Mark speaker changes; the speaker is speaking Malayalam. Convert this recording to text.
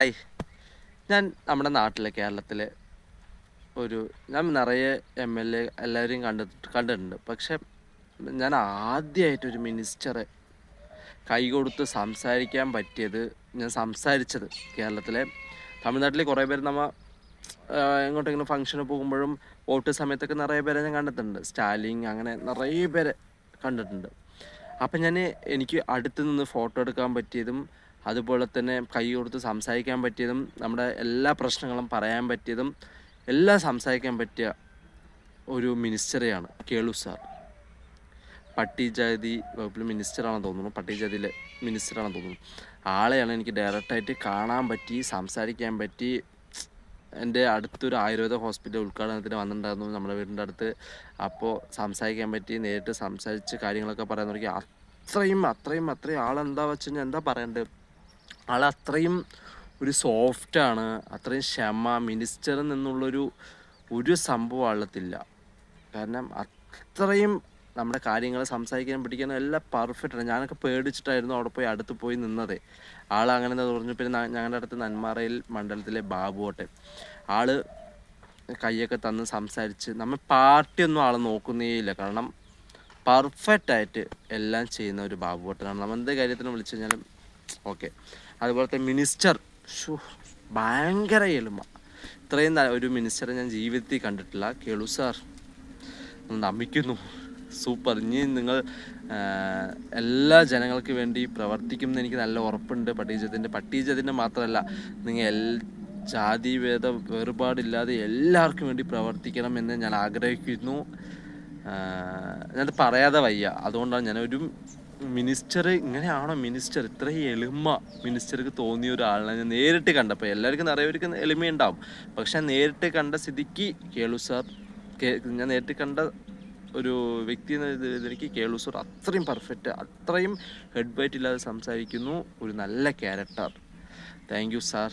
Speaker 1: ഹായ്, ഞാൻ നമ്മുടെ നാട്ടിലെ കേരളത്തിലെ ഞാൻ നിറയെ MLA എല്ലാവരെയും കണ്ടിട്ടുണ്ട്. പക്ഷെ ഞാൻ ആദ്യമായിട്ടൊരു മിനിസ്റ്ററെ കൈ കൊടുത്ത് സംസാരിക്കാൻ പറ്റിയത്, ഞാൻ സംസാരിച്ചത് കേരളത്തിലെ തമിഴ്നാട്ടിലെ കുറേ പേര് എങ്ങോട്ടെങ്കിലും ഫംഗ്ഷന് പോകുമ്പോഴും വോട്ട് സമയത്തൊക്കെ നിറയെ പേരെ ഞാൻ കണ്ടിട്ടുണ്ട്. സ്റ്റാലിൻ അങ്ങനെ നിറയെ പേരെ കണ്ടിട്ടുണ്ട്. അപ്പം എനിക്ക് അടുത്ത് നിന്ന് ഫോട്ടോ എടുക്കാൻ പറ്റിയതും അതുപോലെ തന്നെ കൈ കൊടുത്ത് സംസാരിക്കാൻ പറ്റിയതും നമ്മുടെ എല്ലാ പ്രശ്നങ്ങളും പറയാൻ പറ്റിയതും എല്ലാം സംസാരിക്കാൻ പറ്റിയ ഒരു മിനിസ്റ്ററെയാണ് കേളു സാർ. പട്ടികജാതി വകുപ്പിൽ മിനിസ്റ്ററാണെന്ന് തോന്നുന്നു, പട്ടികജാതിയിലെ മിനിസ്റ്ററാണെന്ന് തോന്നുന്നു. ആളെയാണ് എനിക്ക് ഡയറക്റ്റായിട്ട് കാണാൻ പറ്റി, സംസാരിക്കാൻ പറ്റി. എൻ്റെ അടുത്തൊരു ആയുർവേദ ഹോസ്പിറ്റൽ ഉദ്ഘാടനത്തിന് വന്നിട്ടുണ്ടായിരുന്നു നമ്മുടെ വീടിൻ്റെ അടുത്ത്. അപ്പോൾ സംസാരിക്കാൻ പറ്റി, നേരിട്ട് സംസാരിച്ച് കാര്യങ്ങളൊക്കെ പറയാൻ തുടങ്ങി. അത്രയും ആളെന്താ വെച്ച് കഴിഞ്ഞാൽ എന്താ പറയണ്ടത്, ആളത്രയും ഒരു സോഫ്റ്റാണ്, അത്രയും ക്ഷമ. മിനിസ്റ്ററിൽ നിന്നുള്ളൊരു സംഭവം ആളത്തില്ല. കാരണം അത്രയും നമ്മുടെ കാര്യങ്ങൾ സംസാരിക്കാനും പിടിക്കാനും എല്ലാം പെർഫെക്റ്റാണ്. ഞാനൊക്കെ പേടിച്ചിട്ടായിരുന്നു അവിടെ പോയി അടുത്ത് പോയി നിന്നത്. ആളങ്ങനെ പറഞ്ഞു. പിന്നെ ഞങ്ങളുടെ അടുത്ത് നെന്മാറയിൽ മണ്ഡലത്തിലെ ബാബുവോട്ടെ, ആള് കൈയൊക്കെ തന്ന് സംസാരിച്ച്. നമ്മൾ പാർട്ടിയൊന്നും ആൾ നോക്കുന്നേ ഇല്ല. കാരണം പെർഫെക്റ്റായിട്ട് എല്ലാം ചെയ്യുന്ന ഒരു ബാബുവോട്ടനാണ്. നമ്മൾ എന്ത് കാര്യത്തിനും വിളിച്ചു കഴിഞ്ഞാലും ഓക്കെ. അതുപോലത്തെ മിനിസ്റ്റർ ഭയങ്കര എളിമ. ഇത്രയും ഒരു മിനിസ്റ്ററെ ഞാൻ ജീവിതത്തിൽ കണ്ടിട്ടില്ല. കേളു സാർ നമിക്കുന്നു, സൂപ്പർ. ഇനി നിങ്ങൾ എല്ലാ ജനങ്ങൾക്ക് വേണ്ടി പ്രവർത്തിക്കുമെന്ന് എനിക്ക് നല്ല ഉറപ്പുണ്ട്. പട്ടികജാതിൻ്റെ മാത്രമല്ല, നിങ്ങൾ ജാതി വേറുപാടില്ലാതെ എല്ലാവർക്കും വേണ്ടി പ്രവർത്തിക്കണം എന്ന് ഞാൻ ആഗ്രഹിക്കുന്നു. ഞാനത് പറയാതെ വയ്യ. അതുകൊണ്ടാണ് ഞാനൊരു മിനിസ്റ്റർ ഇങ്ങനെയാണോ, മിനിസ്റ്റർ ഇത്രയും എളിമ മിനിസ്റ്റർക്ക് തോന്നിയ ഒരാളിനെ ഞാൻ നേരിട്ട് കണ്ടപ്പോൾ, എല്ലാവർക്കും നിറയവർക്ക് എളിമയുണ്ടാവും, പക്ഷെ നേരിട്ട് കണ്ട സ്ഥിതിക്ക് കേളു സാർ, ഞാൻ നേരിട്ട് കണ്ട ഒരു വ്യക്തി എന്ന എനിക്ക് കേളു സാർ അത്രയും പെർഫെക്റ്റ്, അത്രയും ഹെഡ് ബൈറ്റ് ഇല്ലാതെ സംസാരിക്കുന്നു. ഒരു നല്ല ക്യാരക്ടർ. Thank you sir.